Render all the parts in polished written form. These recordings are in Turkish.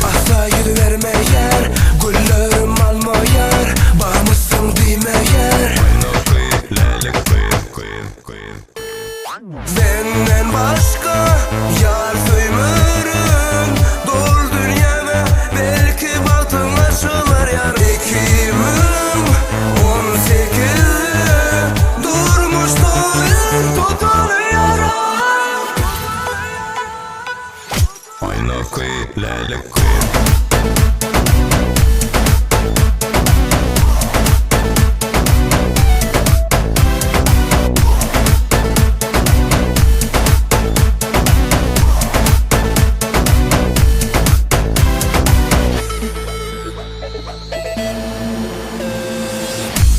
Asla yürüvermeyer, güllerim almayar. Bağımızsın demeyer. Senden başka yar söymürüm. Dol dünyama belki batın açılar yar. 2018 durmuş doyur tutar yaram. Ayna koy, lale koy.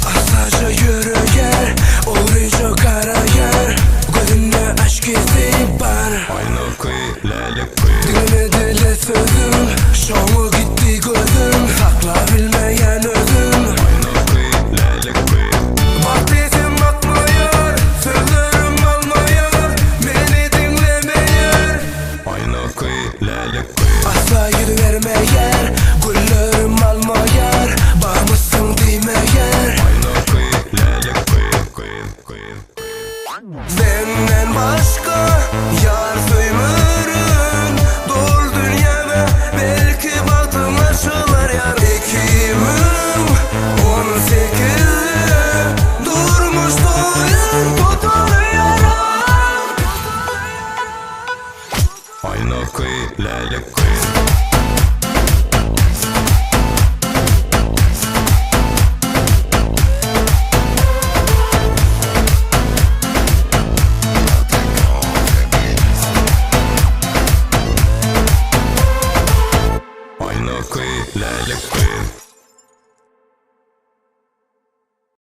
Asaca yürüyer, uğrayacak kara yer. Gözünde aşk izi var. Ayna koy, lale koy. Dinle dile sözüm, şovu gitti gözüm. Sakla bilmeyen özüm. Ayna koy, lale koy. Bak dizim bakmıyor, sözlerim almıyor. Beni dinlemeyer. Ayna koy, lale koy. Asla yürüvermeyer, güllerim almayar. Bağımızsın demeyer. Ayna koy, lale koy, koy, koy. Senden başka yar söymürüm. Dol dünyama belki batın açılar yar. 2018 durmuş doyur tutar yaram. Ayna koy, lale koy. Ayna koy, lale koy.